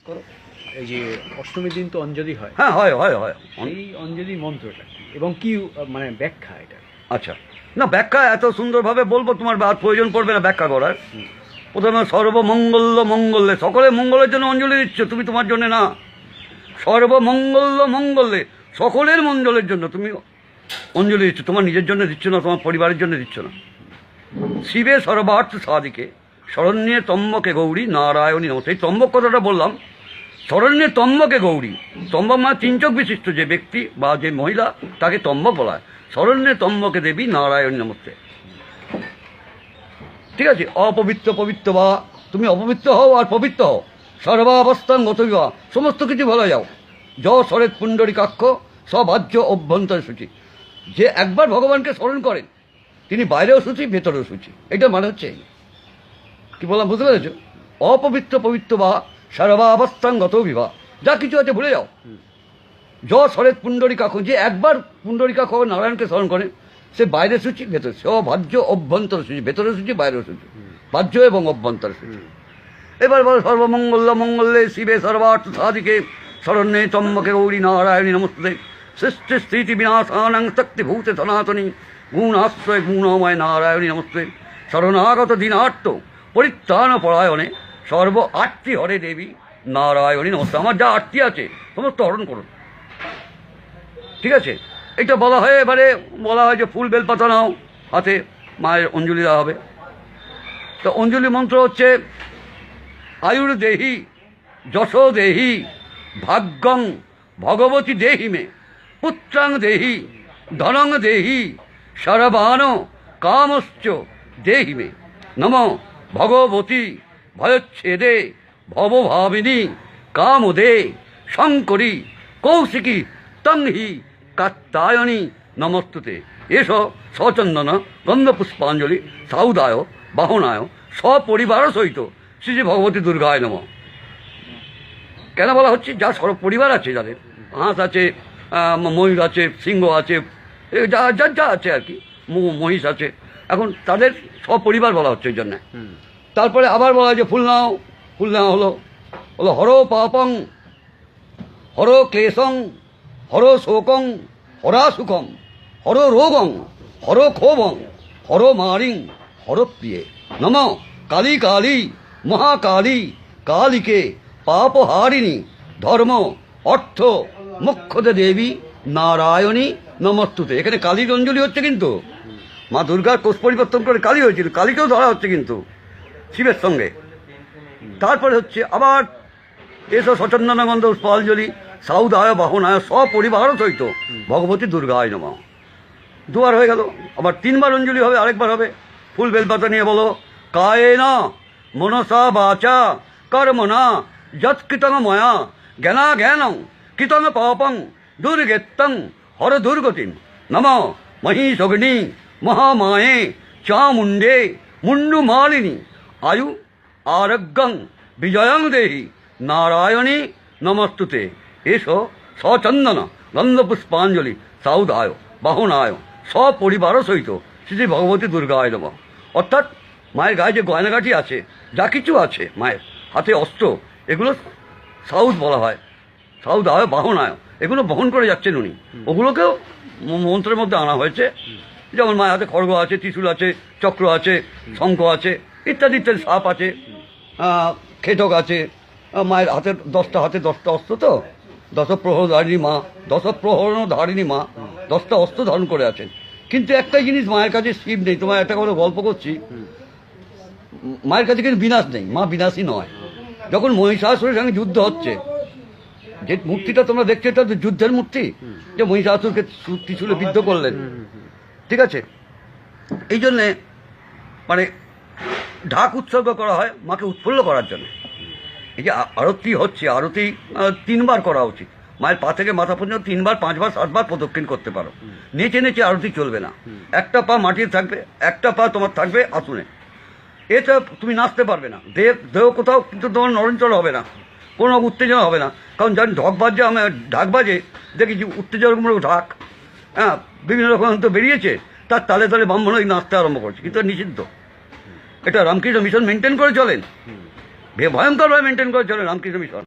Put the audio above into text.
করো। এই যে অষ্টমীর দিন তো অঞ্জলি হয়, হ্যাঁ হয় হয় হয়। এই অঞ্জলি মন্ত্রটা কি এবং কি মানে ব্যাখ্যা এটা? আচ্ছা, না ব্যাখ্যা এত সুন্দরভাবে বলবো তোমার আর প্রয়োজন পড়বে না ব্যাখ্যা করার। প্রথমে সর্বমঙ্গল্য মঙ্গলে, সকলে মঙ্গলের জন্য অঞ্জলি দিচ্ছ, তুমি তোমার জন্য না। সর্বমঙ্গল্য মঙ্গলে, সকলের মঙ্গলের জন্য তুমি অঞ্জলি দিচ্ছ, তোমার নিজের জন্য দিচ্ছ না, তোমার পরিবারের জন্য দিচ্ছ না। শিবে সর্বার্থ সাধিকে শরণ্যে তম্বকে গৌরী নারায়ণী নমস্তে। এই তম্বক কথাটা বললাম, শরণ্যে তম্বকে গৌরী। তম্বক মানে তিন চোখ বিশিষ্ট যে ব্যক্তি বা যে মহিলা তাকে তম্বক বলা হয়। শরণ্যে তম্বকে দেবী নারায়ণী নমস্তে। ঠিক আছে, অপবিত্র পবিত্র বা তুমি অপবিত্র হও আর পবিত্র হও, সর্বাবস্থান গত বিবাহ, সমস্ত কিছু ভালো যাও। য শরৎ পুণ্ডরিকাক্ষ সবাহ্য অভ্যন্তর সূচি। যে একবার ভগবানকে স্মরণ করেন তিনি বাইরেও সূচি ভেতরেও সূচি। এটা মানে হচ্ছে কি বললাম, বুঝতে পেরেছ? অপবিত্র পবিত্র বা সর্বাবস্থান গত বিবাহ, যা কিছু আছে ভুলে যাও। য শরৎ পুণ্ডরিকাক্ষ, যে একবার পুণ্ডরিকাক্ষ নারায়ণকে স্মরণ করেন সে বাইরে সূচি ভেতরে, সে ভাজ্য অভ্যন্তর সূচি, ভেতরে সূচি বাইরে সূচি, ভাজ্য এবং অভ্যন্তর সূচি। এবার বলো সর্বমঙ্গল মঙ্গলে শিবে সর্বার্থ সাধিকে শরণ্যে ত্রম্বকে গৌরী নারায়ণী নমস্তে। সৃষ্টি স্থিতি বিনাশানাং শক্তিভূতে সনাতনী গুণাশ্রয় গুণময় নারায়ণী নমস্তে। শরণাগত দিনার্থ পরিত্রাণ পরায়ণে সর্ব আর্তি হরে দেবী নারায়ণী নমস্তে। আমার যা আর্তি আছে সমস্ত হরণ করুন। ঠিক আছে, এটা বলা হয়। এবারে বলা হয় যে ফুল বেলপাতা নাও হাতে, মায়ের অঞ্জলি দেওয়া হবে। তো অঞ্জলি মন্ত্র হচ্ছে আয়ুর দেহি যশো দেহি ভাগ্যং ভগবতী দেহি মে পুত্রাং দেহি ধনং দেহি সর্বান কামশ্চ দেহি মে নম ভগবতী ভয়চ্ছেদে ভবভাবিনী কামদে শঙ্করী কৌশিকী তং হি কাত্যায়নী নমস্তুতে। এস সচন্দন গন্ধপুষ্পাঞ্জলি সাউদায় বাহনায় সপরিবার সহিত শ্রী শ্রী ভগবতী দুর্গায় নম। কেন বলা হচ্ছে? যা পরিবার আছে, যাদের হাঁস আছে, ময়ূর আছে, সিংহ আছে, যা যা যা আছে আর কি, মহিষ আছে, এখন তাদের সপরিবার বলা হচ্ছে ওই জন্যে। তারপরে আবার বলা হয় যে ফুল নাও। ফুল নেওয়া হলো হলো হর পাপং হর ক্লেশং হর শোকং হরা সুখম হর রোগং হর ক্ষোভং হর মারিং হর প্রিয়ে নম কালী কালী মহাকালী কালীকে পাপহারিণী ধর্ম অর্থ মোক্ষদে দেবী নারায়ণী নমস্তুতে। এখানে কালীর অঞ্জলি হচ্ছে, কিন্তু মা দুর্গার কোষ পরিবর্তন করে কালী হয়েছিল, কালীকেও ধরা হচ্ছে কিন্তু শিবের সঙ্গে। তারপরে হচ্ছে আবার এসো সচন্দনগন্ধ পুষ্পাঞ্জলি সাউদায় বাহনায় সপরিবার সহিত ভগবতী দুর্গায় নম। দুবার হয়ে গেল, আবার তিনবার অঞ্জলি হবে, আরেকবার হবে। ফুল বেলপাতা নিয়ে বলো কায়েনা মনসা বাচা কর্মণা যৎকৃতং ময়া জ্ঞানা জ্ঞানং কৃতং পাপং দুর্গেত্তং হর দুর্গতিম নম মহিষগ্নি মহামায়ে চামুণ্ডে মুন্ডু মালিনী আয়ু আরোগ্যং বিজয়ং দেহি নারায়ণী নমস্তুতে। এসো সচন্দন গন্ধপুষ্পাঞ্জলি সাউদায় বাহনায় সপরিবার সহিত শ্রী শ্রী ভগবতী দুর্গায় নম। অর্থাৎ মায়ের গায়ে যে গয়নাগাটি আছে, যা কিছু আছে, মায়ের হাতে অস্ত্র, এগুলো সাউদ বলা হয়, সাউদায় বাহনায়, এগুলো বহন করে যাচ্ছেন উনি। ওগুলোকেও মন্ত্রের মধ্যে আনা হয়েছে। যেমন মায়ের হাতে খড়গ আছে, ত্রিশূল আছে, চক্র আছে, শঙ্খ আছে, ইত্যাদি ইত্যাদি, সাপ আছে, খেটক আছে। মায়ের হাতে 10টা হাতে 10টা অস্ত্র, তো দশপ্রহরধারিণী মা, দশপ্রহরধারিণী মা 10টা অস্ত্র ধারণ করে আছেন। কিন্তু একটাই জিনিস মায়ের কাছে শিব নেই। তোমার একটা করে গল্প করছি, মায়ের কাছে কিন্তু বিনাশ নেই, মা বিনাশী নয়। যখন মহিষাসুরের সঙ্গে যুদ্ধ হচ্ছে, যে মূর্তিটা তোমরা দেখছো এটা তো যুদ্ধের মূর্তি, যে মহিষাসুরকে ত্রিশূলে বিদ্ধ করলেন। ঠিক আছে, এই জন্যে মানে ঢাক উৎসর্গ করা হয় মাকে উৎফুল্ল করার জন্য। এই যে আরতি হচ্ছে, আরতি 3বার করা উচিত। মায়ের পা থেকে মাথা পর্যন্ত 3বার 5বার 7বার প্রদক্ষিণ করতে পারো। নেচে নেচে আরতি চলবে না। একটা পা মাটির থাকবে, একটা পা তোমার থাকবে আসনে। এটা তুমি নাচতে পারবে না, দেহ কোথাও কিন্তু তোমার নড়নচড় হবে না, কোনো উত্তেজনা হবে না। কারণ যখন ঢাক বাজে দেখেছি উত্তেজনামূলক ঢাক, হ্যাঁ, বিভিন্ন রকম তো বেরিয়েছে, তার তালে তালে ব্রাহ্মণ নাচতে আরম্ভ করছে, কিন্তু নিষিদ্ধ। এটা রামকৃষ্ণ মিশন মেনটেন করে চলেন, ভয়ঙ্করভাবে মেনটেন করে চলেন রামকৃষ্ণ মিশন।